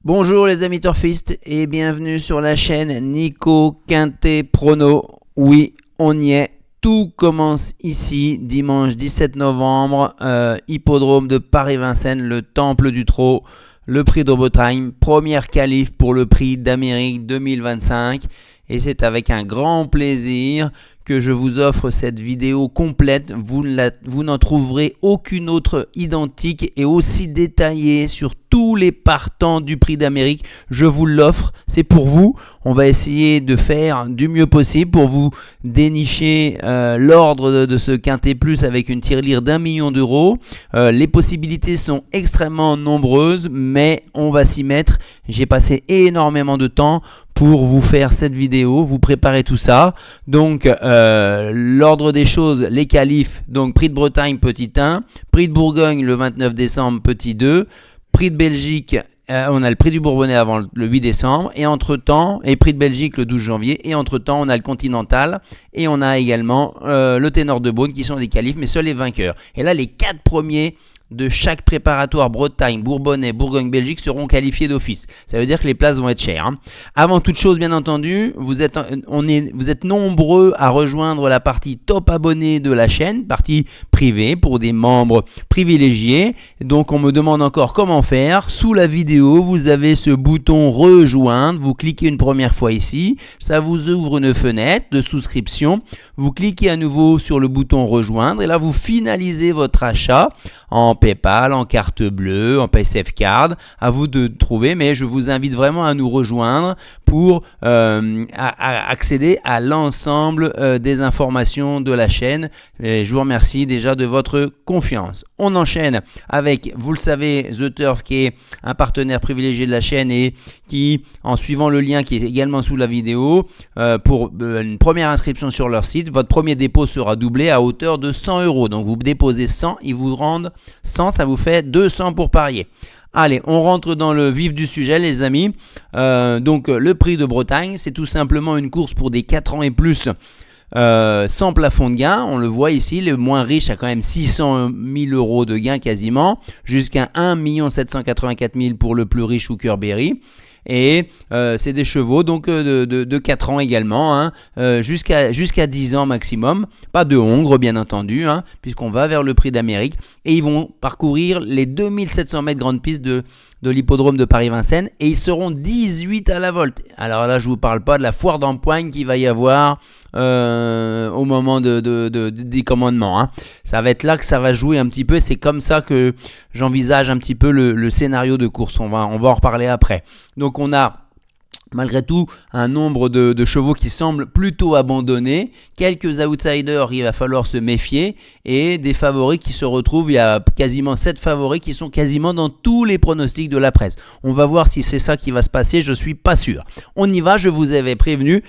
Bonjour les amis turfistes et bienvenue sur la chaîne Nico Quintet Prono. Oui, on y est. Tout commence ici, dimanche 17 novembre, hippodrome de Paris-Vincennes, le Temple du Trot, le prix de Bretagne, première qualif pour le prix d'Amérique 2025. Et c'est avec un grand plaisir que je vous offre cette vidéo complète. Vous n'en trouverez aucune autre identique et aussi détaillée sur tous les partants du prix d'Amérique. Je vous l'offre, c'est pour vous. On va essayer de faire du mieux possible pour vous dénicher l'ordre de ce Quintet Plus avec une tirelire d'1 million d'euros. Les possibilités sont extrêmement nombreuses, mais on va s'y mettre. J'ai passé énormément de temps pour vous faire cette vidéo, vous préparer tout ça. Donc l'ordre des choses, les qualifs, donc prix de Bretagne petit 1, prix de Bourgogne le 29 décembre petit 2, prix de Belgique, on a le prix du Bourbonnais avant le 8 décembre, et entre-temps, et prix de Belgique le 12 janvier, et entre-temps on a le Continental, et on a également le Ténor de Beaune qui sont des qualifs, mais seuls les vainqueurs. Et là les 4 premiers de chaque préparatoire Bretagne, Bourbonnais, Bourgogne, Belgique seront qualifiés d'office. Ça veut dire que les places vont être chères. Avant toute chose, bien entendu, vous êtes nombreux à rejoindre la partie top abonnés de la chaîne, partie privée pour des membres privilégiés. Donc on me demande encore comment faire. Sous la vidéo, vous avez ce bouton rejoindre. Vous cliquez une première fois ici. Ça vous ouvre une fenêtre de souscription. Vous cliquez à nouveau sur le bouton rejoindre et là vous finalisez votre achat en PayPal, en carte bleue, en PaySafe Card, à vous de trouver, mais je vous invite vraiment à nous rejoindre pour accéder à l'ensemble des informations de la chaîne. Et je vous remercie déjà de votre confiance. On enchaîne avec, vous le savez, The Turf qui est un partenaire privilégié de la chaîne et qui, en suivant le lien qui est également sous la vidéo, pour une première inscription sur leur site, votre premier dépôt sera doublé à hauteur de 100 €. Donc vous déposez 100, ils vous rendent 100, ça vous fait 200 pour parier. Allez, on rentre dans le vif du sujet les amis. Donc le prix de Bretagne, c'est tout simplement une course pour des 4 ans et plus sans plafond de gain. On le voit ici, le moins riche a quand même 600 000 € de gain quasiment, jusqu'à 1 784 000 pour le plus riche Hooker Berry. Et c'est des chevaux donc de 4 ans également, jusqu'à 10 ans maximum, pas de hongre bien entendu, puisqu'on va vers le prix d'Amérique, et ils vont parcourir les 2700 mètres grande piste de l'hippodrome de Paris-Vincennes, et ils seront 18 à la volte. Alors là je vous parle pas de la foire d'empoigne qu'il va y avoir au moment des commandements, Ça va être là que ça va jouer un petit peu. C'est comme ça que j'envisage un petit peu le scénario de course. On va en reparler après. Donc on a malgré tout un nombre de chevaux qui semblent plutôt abandonnés, quelques outsiders, il va falloir se méfier, et des favoris qui se retrouvent. Il y a quasiment 7 favoris qui sont quasiment dans tous les pronostics de la presse. On va voir si c'est ça qui va se passer, je suis pas sûr. On y va, je vous avais prévenu,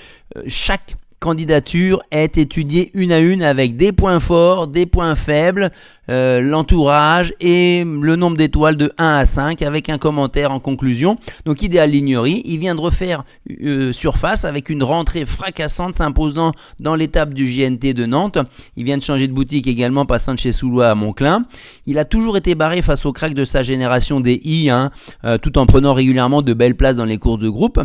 chaque candidature est étudiée une à une avec des points forts, des points faibles, l'entourage et le nombre d'étoiles de 1 à 5 avec un commentaire en conclusion. Donc Idéal Lignerie, il vient de refaire surface avec une rentrée fracassante s'imposant dans l'étape du JNT de Nantes. Il vient de changer de boutique également, passant de chez Soulois à Monclin. Il a toujours été barré face au crack de sa génération des I, tout en prenant régulièrement de belles places dans les courses de groupe.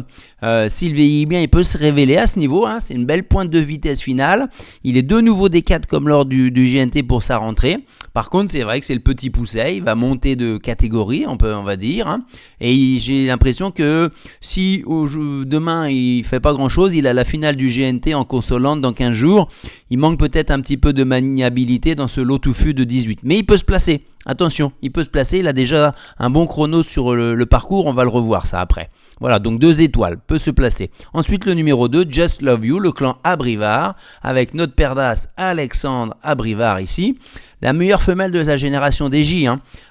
S'il vieillit bien, il peut se révéler à ce niveau, c'est une belle pointe de vitesse finale. Il est de nouveau des 4 comme lors du JNT pour sa rentrée. Par contre, c'est vrai que c'est le petit pousset, il va monter de catégorie, on va dire. Et j'ai l'impression que si demain il fait pas grand chose, il a la finale du GNT en consolante dans 15 jours. Il manque peut-être un petit peu de maniabilité dans ce lot touffu de 18. Mais il peut se placer. Attention, il peut se placer, il a déjà un bon chrono sur le parcours, on va le revoir ça après. Voilà, donc 2 étoiles, peut se placer. Ensuite le numéro 2, Just Love You, le clan Abrivard, avec notre père d'as Alexandre Abrivard ici. La meilleure femelle de sa génération des J.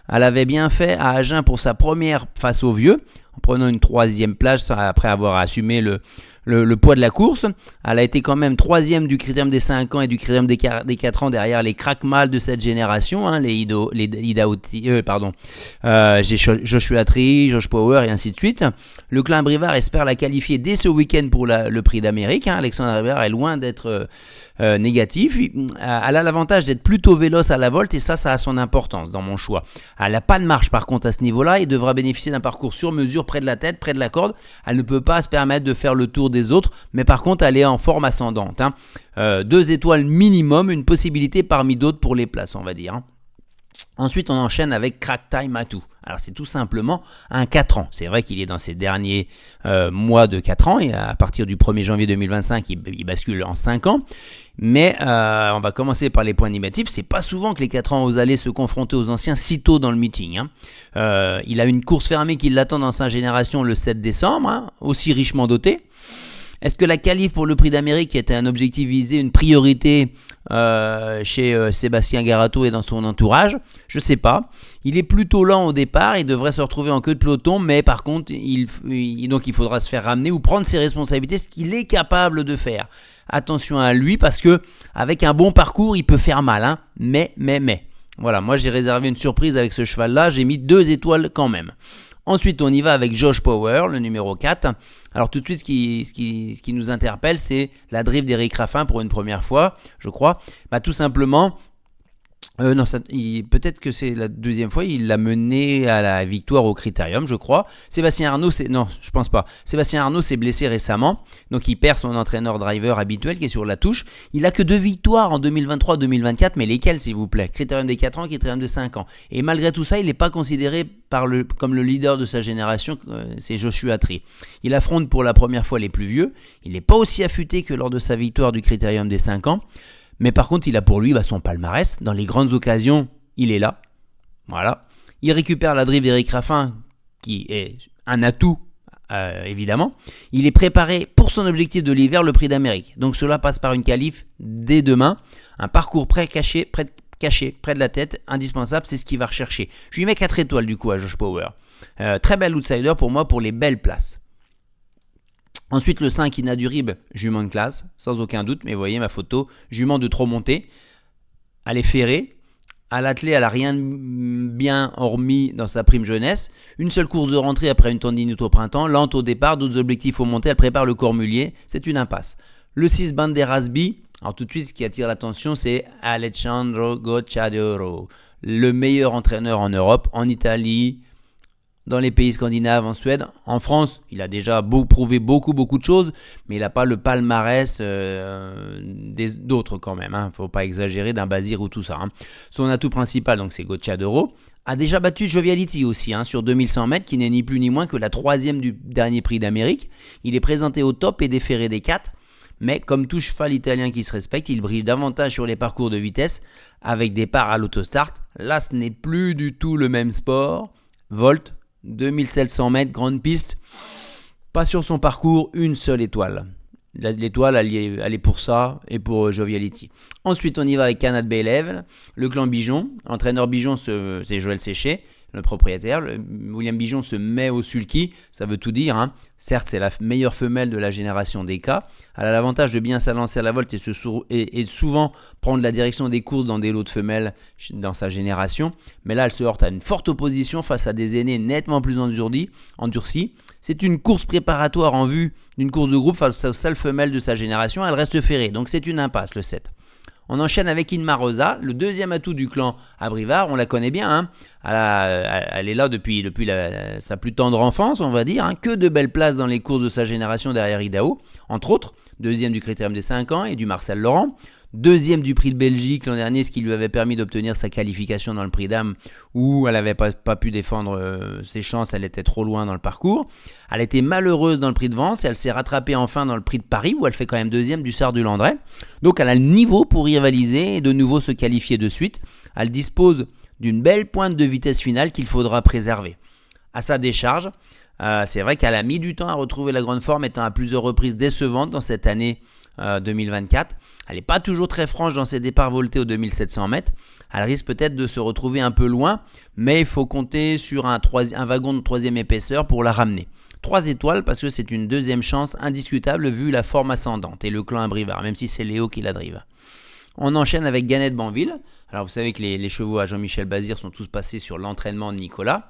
Elle avait bien fait à Agen pour sa première face aux vieux, en prenant une 3e place après avoir assumé le poids de la course. Elle a été quand même 3e du critérium des 5 ans et du critérium des 4 ans derrière les crack mâles de cette génération, les j'ai Joshua Tree, Josh Power et ainsi de suite. Le clan Abrivard espère la qualifier dès ce week-end pour le prix d'Amérique. Alexandre Abrivard est loin d'être négatif. Elle a l'avantage d'être plutôt véloce à la volte et ça a son importance dans mon choix. Elle n'a pas de marche par contre à ce niveau-là et devra bénéficier d'un parcours sur mesure près de la tête, près de la corde. Elle ne peut pas se permettre de faire le tour des autres, mais par contre, elle est en forme ascendante. 2 étoiles minimum, une possibilité parmi d'autres pour les places, on va dire. Ensuite, on enchaîne avec Crack Time Atout. Alors, c'est tout simplement un 4 ans. C'est vrai qu'il est dans ses derniers mois de 4 ans, et à partir du 1er janvier 2025, il bascule en 5 ans. Mais on va commencer par les points négatifs. C'est pas souvent que les 4 ans allés se confronter aux anciens si tôt dans le meeting. Il a une course fermée qui l'attend dans sa génération le 7 décembre, aussi richement dotée. Est-ce que la qualif pour le prix d'Amérique était un objectif visé, une priorité chez Sébastien Garato et dans son entourage? Je ne sais pas. Il est plutôt lent au départ, il devrait se retrouver en queue de peloton, mais par contre, donc il faudra se faire ramener ou prendre ses responsabilités, ce qu'il est capable de faire. Attention à lui parce que avec un bon parcours, il peut faire mal. Mais. Voilà, moi j'ai réservé une surprise avec ce cheval-là, j'ai mis 2 étoiles quand même. Ensuite, on y va avec Josh Power, le numéro 4. Alors tout de suite, ce qui nous interpelle, c'est la drift d'Éric Raffin pour une première fois, je crois. Tout simplement, peut-être que c'est la deuxième fois, il l'a mené à la victoire au Critérium, je crois. Sébastien Arnaud, je pense pas. Sébastien Arnaud s'est blessé récemment, donc il perd son entraîneur-driver habituel qui est sur la touche. Il a que 2 victoires en 2023-2024, mais lesquelles, s'il vous plaît? Critérium des 4 ans, Critérium des 5 ans. Et malgré tout ça, il n'est pas considéré comme le leader de sa génération, c'est Joshua Tree. Il affronte pour la première fois les plus vieux. Il n'est pas aussi affûté que lors de sa victoire du Critérium des 5 ans. Mais par contre, il a pour lui son palmarès. Dans les grandes occasions, il est là. Voilà. Il récupère la drift d'Éric Raffin, qui est un atout, évidemment. Il est préparé pour son objectif de l'hiver, le prix d'Amérique. Donc cela passe par une qualif dès demain. Un parcours caché, près de la tête, indispensable, c'est ce qu'il va rechercher. Je lui mets 4 étoiles du coup à Josh Power. Très bel outsider pour moi pour les belles places. Ensuite, le 5, Inadurible, jument de classe, sans aucun doute, mais vous voyez ma photo, jument de trop montée. Elle est ferrée. À l'attelé, elle n'a rien de bien hormis dans sa prime jeunesse. Une seule course de rentrée après une tendinite au printemps, lente au départ, d'autres objectifs au montée, elle prépare le Cormulier, c'est une impasse. Le 6, Banderasby, alors tout de suite, ce qui attire l'attention, c'est Alessandro Gocciadoro, le meilleur entraîneur en Europe, en Italie, dans les pays scandinaves, en Suède. En France, il a déjà prouvé beaucoup de choses, mais il n'a pas le palmarès d'autres quand même. Faut pas exagérer d'un Bazir ou tout ça. Son atout principal, donc, c'est Gocciadoro, a déjà battu Joviality aussi sur 2100 mètres, qui n'est ni plus ni moins que la 3e du dernier prix d'Amérique. Il est présenté au top et déféré des 4. Mais comme tout cheval italien qui se respecte, il brille davantage sur les parcours de vitesse avec des parts à l'autostart. Là, ce n'est plus du tout le même sport. Volt, 2700 mètres, grande piste, pas sur son parcours, une seule étoile. L'étoile, elle est pour ça et pour Joviality. Ensuite, on y va avec Canad Belev, le clan Bijon. L'entraîneur Bijon, c'est Joël Séché, le propriétaire. William Bijon se met au sulky, ça veut tout dire. Certes, c'est la meilleure femelle de la génération des cas. Elle a l'avantage de bien s'alancer à la volte et souvent prendre la direction des courses dans des lots de femelles dans sa génération. Mais là, elle se heurte à une forte opposition face à des aînés nettement plus endurcis. C'est une course préparatoire en vue d'une course de groupe face aux seules femelles de sa génération. Elle reste ferrée, donc c'est une impasse, le 7. On enchaîne avec Inma Rosa, le deuxième atout du clan Abrivard. On la connaît bien. Elle est là depuis sa plus tendre enfance, on va dire. Que de belles places dans les courses de sa génération derrière Idaho. Entre autres, deuxième du Critérium des 5 ans et du Marcel Laurent. Deuxième du prix de Belgique l'an dernier, ce qui lui avait permis d'obtenir sa qualification dans le prix d'âme où elle n'avait pas pu défendre ses chances, elle était trop loin dans le parcours. Elle était malheureuse dans le prix de Vence et elle s'est rattrapée enfin dans le prix de Paris où elle fait quand même deuxième du Sard du Landré. Donc elle a le niveau pour rivaliser et de nouveau se qualifier de suite. Elle dispose d'une belle pointe de vitesse finale qu'il faudra préserver. À sa décharge, c'est vrai qu'elle a mis du temps à retrouver la grande forme, étant à plusieurs reprises décevante dans cette année 2024. Elle n'est pas toujours très franche dans ses départs voltés aux 2700 mètres. Elle risque peut-être de se retrouver un peu loin, mais il faut compter sur un wagon de 3e épaisseur pour la ramener. 3 étoiles parce que c'est une deuxième chance indiscutable vu la forme ascendante et le clan Abrivard, même si c'est Léo qui la drive. On enchaîne avec Ganette Banville. Alors vous savez que les chevaux à Jean-Michel Bazir sont tous passés sur l'entraînement de Nicolas.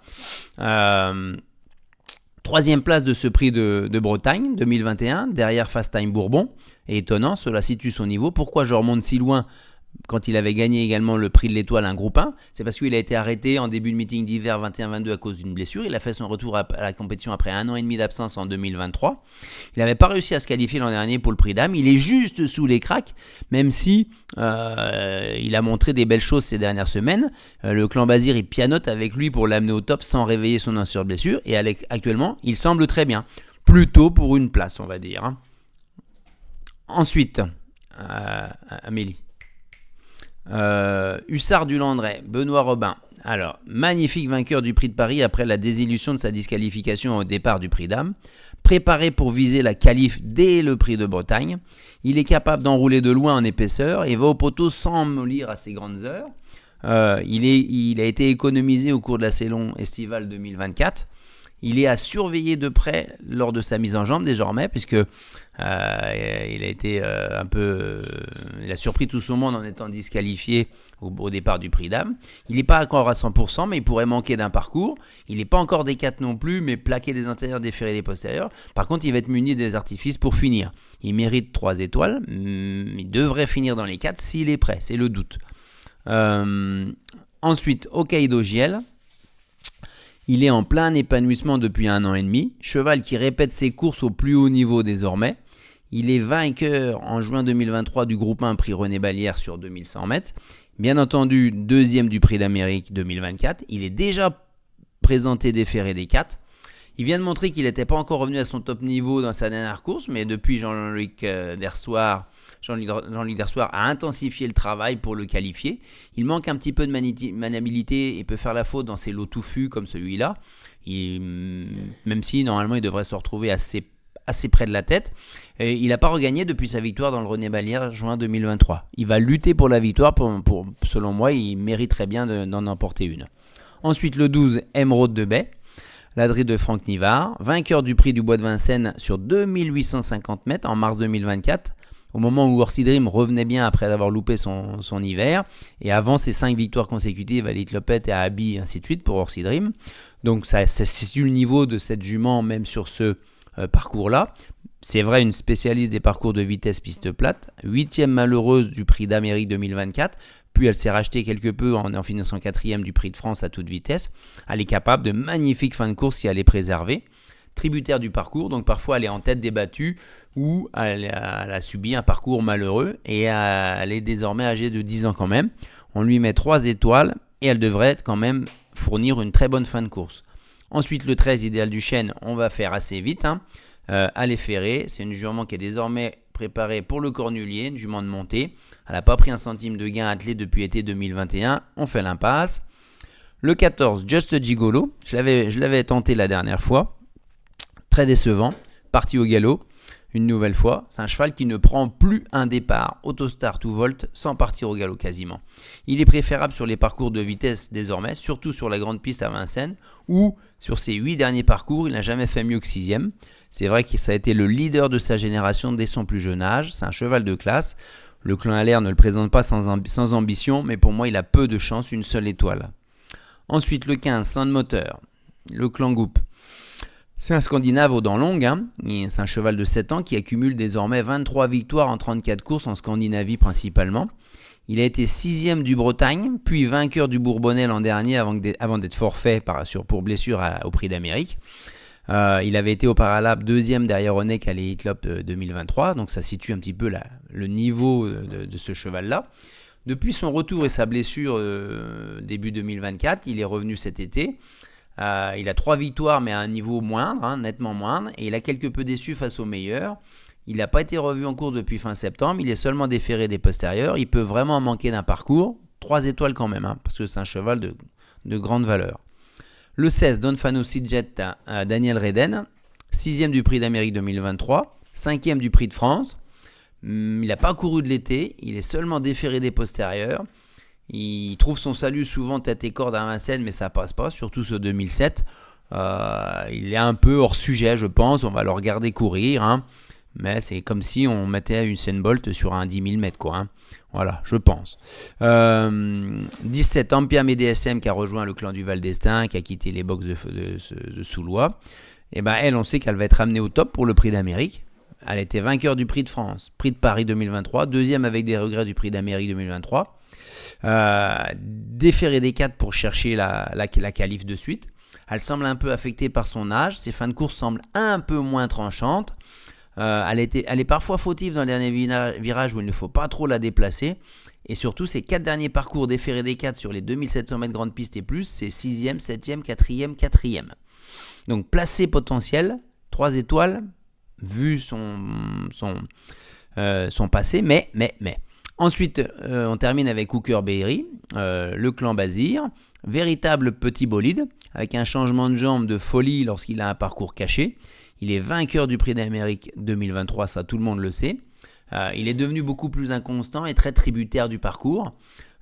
3e place de ce prix de Bretagne 2021, derrière Fast Time Bourbon. Et étonnant, cela situe son niveau. Pourquoi je remonte si loin quand il avait gagné également le prix de l'Étoile, un groupe 1, c'est parce qu'il a été arrêté en début de meeting d'hiver 21-22 à cause d'une blessure. Il a fait son retour à la compétition après 1 an et demi d'absence en 2023. Il n'avait pas réussi à se qualifier l'an dernier pour le prix d'âme. Il est juste sous les cracks, même si il a montré des belles choses ces dernières semaines. Le clan Bazir, il pianote avec lui pour l'amener au top sans réveiller son ancienne blessure. Et actuellement, il semble très bien. Plutôt pour une place, on va dire. Ensuite, Amélie. Hussard du Landré, Benoît Robin. Alors, magnifique vainqueur du prix de Paris après la désillusion de sa disqualification au départ du prix d'âme. Préparé pour viser la qualif dès le prix de Bretagne. Il est capable d'enrouler de loin en épaisseur et va au poteau sans mollir à ses grandes heures. Il a été économisé au cours de la saison estivale 2024. Il est à surveiller de près lors de sa mise en jambe désormais, puisque il a été il a surpris tout son monde en étant disqualifié au départ du prix d'âme. Il n'est pas encore à 100%, mais il pourrait manquer d'un parcours. Il n'est pas encore des 4 non plus, mais plaqué des antérieurs, déféré des postérieurs. Par contre, il va être muni des artifices pour finir. Il mérite 3 étoiles. Il devrait finir dans les 4 s'il est prêt, c'est le doute. Ensuite, Hokkaido Giel. Il est en plein épanouissement depuis 1 an et demi. Cheval qui répète ses courses au plus haut niveau désormais. Il est vainqueur en juin 2023 du groupe 1 prix René Ballière sur 2100 mètres. Bien entendu, deuxième du prix d'Amérique 2024. Il est déjà présenté déféré des 4. Il vient de montrer qu'il n'était pas encore revenu à son top niveau dans sa dernière course, mais depuis Jean-Luc Dersoir a intensifié le travail pour le qualifier. Il manque un petit peu de maniabilité et peut faire la faute dans ses lots touffus comme celui-là. Même si normalement il devrait se retrouver assez près de la tête. Et il n'a pas regagné depuis sa victoire dans le René Ballière juin 2023. Il va lutter pour la victoire. Selon moi, il mériterait bien d'en emporter une. Ensuite, le 12, Émeraude de Baie. L'Adré de Franck Nivard, vainqueur du prix du Bois de Vincennes sur 2850 mètres en mars 2024. Au moment où Orsi Dream revenait bien après avoir loupé son hiver, et avant ses 5 victoires consécutives à Elite Lopet et à Abi, ainsi de suite pour Orsi Dream. Donc c'est le niveau de cette jument même sur ce parcours-là. C'est vrai, une spécialiste des parcours de vitesse piste plate, 8e malheureuse du prix d'Amérique 2024, puis elle s'est rachetée quelque peu en finissant 4e du prix de France à toute vitesse. Elle est capable de magnifiques fins de course si elle est préservée. Tributaire du parcours, donc parfois elle est en tête des battues ou elle a subi un parcours malheureux et elle est désormais âgée de 10 ans quand même. On lui met 3 étoiles et elle devrait quand même fournir une très bonne fin de course. Ensuite, le 13 Idéal du Chêne, on va faire assez vite. Allez Ferré, c'est une jument qui est désormais préparée pour le Cornulier, une jument de montée. Elle n'a pas pris un centime de gain attelé depuis été 2021, on fait l'impasse. Le 14, Just Gigolo, je l'avais tenté la dernière fois. Très décevant, parti au galop, une nouvelle fois. C'est un cheval qui ne prend plus un départ, autostart ou volt, sans partir au galop quasiment. Il est préférable sur les parcours de vitesse désormais, surtout sur la grande piste à Vincennes, où sur ses 8 derniers parcours, il n'a jamais fait mieux que 6e. C'est vrai que ça a été le leader de sa génération dès son plus jeune âge, c'est un cheval de classe. Le clan Allaire ne le présente pas sans ambition, mais pour moi il a peu de chance, une seule étoile. Ensuite le 15, Sound Moteur, le clan Goup. C'est un Scandinave aux dents longues, c'est un cheval de 7 ans qui accumule désormais 23 victoires en 34 courses en Scandinavie principalement. Il a été 6e du Bretagne, puis vainqueur du Bourbonnais l'an dernier avant d'être forfait pour blessure au Prix d'Amérique. Il avait été au Paralab 2e derrière Onek à l'Elite Lop 2023, donc ça situe un petit peu le niveau de ce cheval-là. Depuis son retour et sa blessure début 2024, il est revenu cet été. Il a 3 victoires mais à un niveau moindre, nettement moindre, et il a quelque peu déçu face aux meilleurs. Il n'a pas été revu en course depuis fin septembre, il est seulement déféré des postérieurs, il peut vraiment manquer d'un parcours, 3 étoiles quand même, parce que c'est un cheval de grande valeur. Le 16, Don Fano Sidjet à Daniel Reden, 6e du prix d'Amérique 2023, 5e du prix de France. Il n'a pas couru de l'été, il est seulement déféré des postérieurs. Il trouve son salut souvent tête et corde à Vincennes, mais ça passe pas, surtout ce 2007. Il est un peu hors sujet, je pense. On va le regarder courir, mais c'est comme si on mettait Usain Bolt sur un 10 000 mètres, quoi. Voilà, je pense. 17, Ampiam et DSM qui a rejoint le clan du Val d'Estaing, qui a quitté les box de Soulois. Et elle, on sait qu'elle va être amenée au top pour le prix d'Amérique. Elle était vainqueur du Prix de France, Prix de Paris 2023, deuxième avec des regrets du Prix d'Amérique 2023. Déféré des 4 pour chercher la qualif de suite. Elle semble un peu affectée par son âge. Ses fins de course semblent un peu moins tranchantes. Elle est parfois fautive dans le dernier virage où il ne faut pas trop la déplacer. Et surtout, ses 4 derniers parcours déférés des 4 sur les 2700 mètres grande piste et plus, c'est 6e, 7e, 4e, 4e. Donc placé potentiel, 3 étoiles, vu son passé, mais. Ensuite, on termine avec Hooker Berry, le clan Bazir, véritable petit bolide, avec un changement de jambe de folie lorsqu'il a un parcours caché. Il est vainqueur du Prix d'Amérique 2023, ça tout le monde le sait. Il est devenu beaucoup plus inconstant et très tributaire du parcours.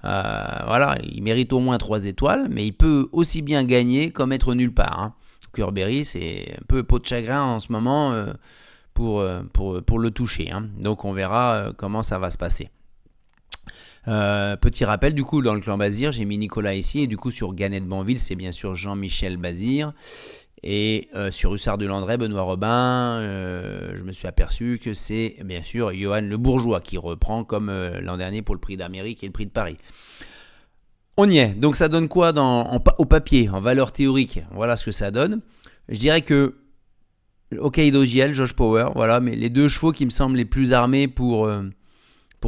Voilà, il mérite au moins 3 étoiles, mais il peut aussi bien gagner comme être nulle part. Hein. Hooker Berry, c'est un peu peau de chagrin en ce moment pour le toucher. Hein. Donc on verra comment ça va se passer. Petit rappel, du coup, dans le clan Bazir, j'ai mis Nicolas ici, et du coup, sur Gannet de Banville, c'est bien sûr Jean-Michel Bazir, et sur Hussard de Landré, Benoît Robin, je me suis aperçu que c'est bien sûr Johan Le Bourgeois qui reprend comme l'an dernier pour le Prix d'Amérique et le Prix de Paris. On y est, donc ça donne quoi au papier, en valeur théorique? Voilà ce que ça donne. Je dirais que Hokkaido JL, Josh Power, voilà, mais les 2 chevaux qui me semblent les plus armés pour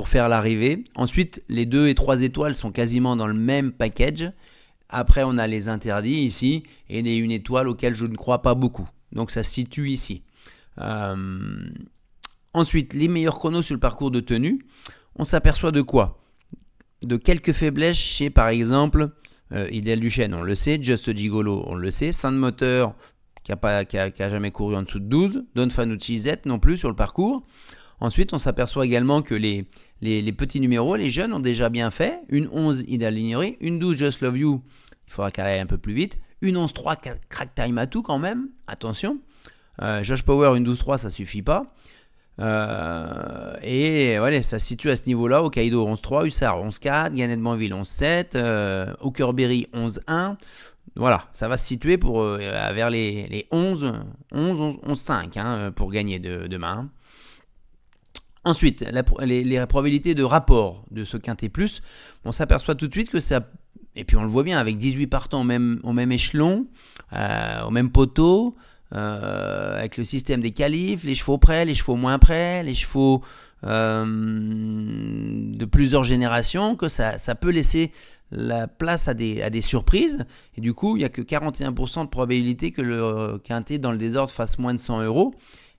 faire l'arrivée. Ensuite, les 2 et 3 étoiles sont quasiment dans le même package. Après, on a les interdits ici et les 1 étoile auxquelles je ne crois pas beaucoup. Donc, ça se situe ici. Ensuite, les meilleurs chronos sur le parcours de tenue. On s'aperçoit de quoi? De quelques faiblesses chez, par exemple, Idel Duchesne, on le sait. Just Gigolo, on le sait. Saint Moteur, qui a jamais couru en dessous de 12. Don Fanucci Z non plus sur le parcours. Ensuite, on s'aperçoit également que les petits numéros, les jeunes ont déjà bien fait. Une 11 Ideal Lignery, une 12 Just Love You, il faudra qu'elle aille un peu plus vite. Une 11-3 Crack Time Atou quand même, attention. Josh Power, une 12-3, ça suffit pas. Et voilà, ça se situe à ce niveau-là. Hokkaido 11-3, Hussard 11-4, Gannet de Banville 11-7, Hooker Berry 11-1. Voilà, ça va se situer vers les 11-5 hein, pour gagner demain. Ensuite, les probabilités de rapport de ce quintet plus, on s'aperçoit tout de suite que ça, et puis on le voit bien avec 18 partants au même échelon, au même poteau, avec le système des qualifs, les chevaux près, les chevaux moins près, les chevaux de plusieurs générations, que ça peut laisser la place à des surprises, et du coup il n'y a que 41% de probabilité que le quintet dans le désordre fasse moins de 100 €.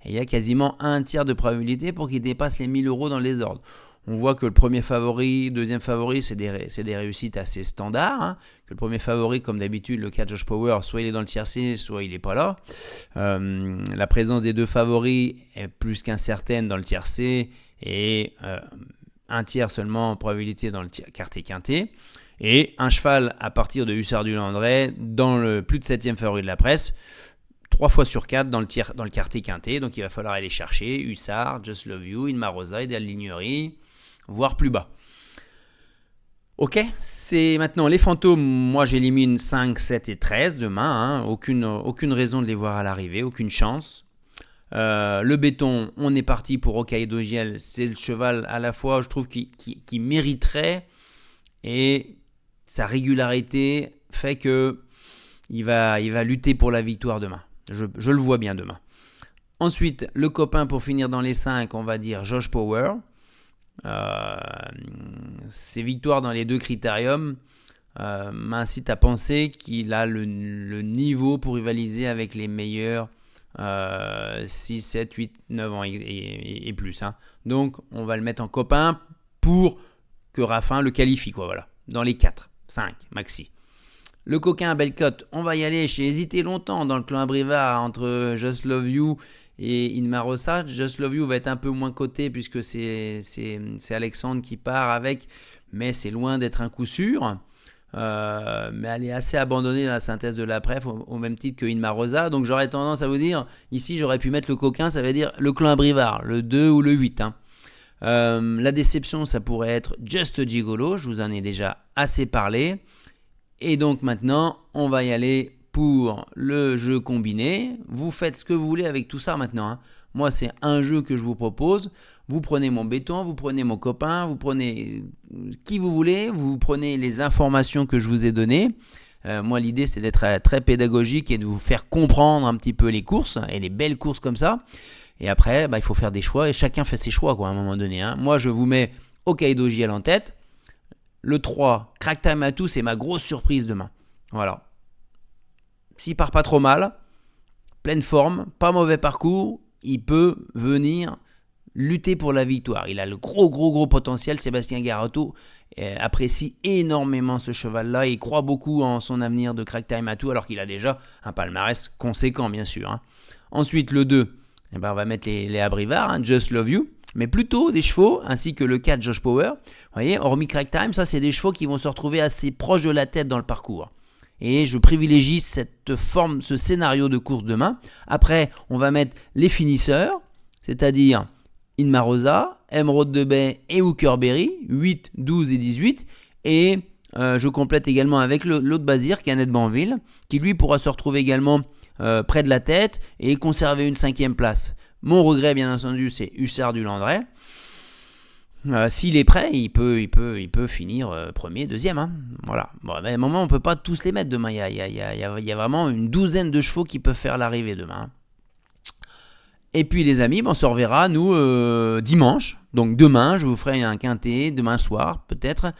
Et il y a quasiment un tiers de probabilité pour qu'il dépasse les 1000 € dans le désordre. On voit que le premier favori, deuxième favori, c'est des réussites assez standards. Hein. Que le premier favori, comme d'habitude, le 4 Josh Power, soit il est dans le tiercé, soit il n'est pas là. La présence des 2 favoris est plus qu'incertaine dans le tiercé et un tiers seulement en probabilité dans le quartier quintet. Et un cheval à partir de Hussard du Landré dans le plus de 7e favori de la presse. 3 fois sur 4 dans le quartier quintet, donc il va falloir aller chercher Hussard, Just Love You, Inma Rosa, Ideal Lignery, voire plus bas. Ok, c'est maintenant les fantômes, moi j'élimine 5, 7 et 13 demain, hein, aucune raison de les voir à l'arrivée, aucune chance. Le béton, on est parti pour Hokkaido JL, c'est le cheval à la fois, je trouve, qui mériterait, et sa régularité fait que il va lutter pour la victoire demain. Je le vois bien demain. Ensuite, le copain pour finir dans les 5, on va dire Josh Power. Ses victoires dans les 2 critériums m'incitent à penser qu'il a le niveau pour rivaliser avec les meilleurs 6, 7, 8, 9 ans et plus. Hein. Donc, on va le mettre en copain pour que Raffin le qualifie, quoi, voilà, dans les 4, 5 maxi. Le coquin à belle cote, on va y aller. J'ai hésité longtemps dans le clan Brivard entre Just Love You et Inma Rosa. Just Love You va être un peu moins coté puisque c'est Alexandre qui part avec, mais c'est loin d'être un coup sûr. Mais elle est assez abandonnée dans la synthèse de la préf au même titre que Inma Rosa. Donc j'aurais tendance à vous dire, ici j'aurais pu mettre le coquin, ça veut dire le clan Brivard, le 2 ou le 8. Hein. La déception, ça pourrait être Just Gigolo, je vous en ai déjà assez parlé. Et donc maintenant, on va y aller pour le jeu combiné. Vous faites ce que vous voulez avec tout ça maintenant, hein. Moi, c'est un jeu que je vous propose. Vous prenez mon béton, vous prenez mon copain, vous prenez qui vous voulez, vous prenez les informations que je vous ai données. Moi, l'idée, c'est d'être très pédagogique et de vous faire comprendre un petit peu les courses, et les belles courses comme ça. Et après, il faut faire des choix, et chacun fait ses choix, quoi, à un moment donné, hein. Moi, je vous mets Hokkaido JL en tête. Le 3, Crack Time Atout, c'est ma grosse surprise demain. Voilà. S'il part pas trop mal, pleine forme, pas mauvais parcours, il peut venir lutter pour la victoire. Il a le gros potentiel. Sébastien Garato apprécie énormément ce cheval-là. Il croit beaucoup en son avenir de Crack Time Atout, alors qu'il a déjà un palmarès conséquent, bien sûr, hein. Ensuite, le 2, on va mettre les abrivars, hein, Just Love You, mais plutôt des chevaux, ainsi que le 4, Josh Power. Vous voyez, hormis Crack Time, ça, c'est des chevaux qui vont se retrouver assez proches de la tête dans le parcours. Et je privilégie cette forme, ce scénario de course demain. Après, on va mettre les finisseurs, c'est-à-dire Inmarosa, Emerald de Bay et Hookerberry, 8, 12 et 18. Et je complète également avec l'autre Bazir, Canet Banville, qui lui pourra se retrouver également près de la tête et conserver une 5e place. Mon regret, bien entendu, c'est Hussard du Landrais. S'il est prêt, il peut finir premier, deuxième, hein. Voilà. Bon, à un moment, on ne peut pas tous les mettre demain. Il y a vraiment une douzaine de chevaux qui peuvent faire l'arrivée demain, hein. Et puis les amis, on se reverra nous dimanche. Donc demain, je vous ferai un quintet, demain soir peut-être,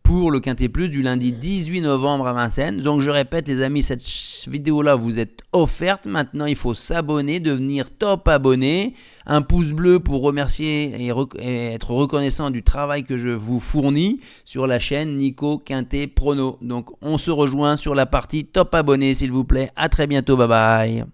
pour le Quintet Plus du lundi 18 novembre à Vincennes. Donc je répète les amis, cette vidéo-là vous est offerte. Maintenant, il faut s'abonner, devenir top abonné. Un pouce bleu pour remercier et être reconnaissant du travail que je vous fournis sur la chaîne Nico Quintet Prono. Donc on se rejoint sur la partie top abonné, s'il vous plaît. À très bientôt, bye bye.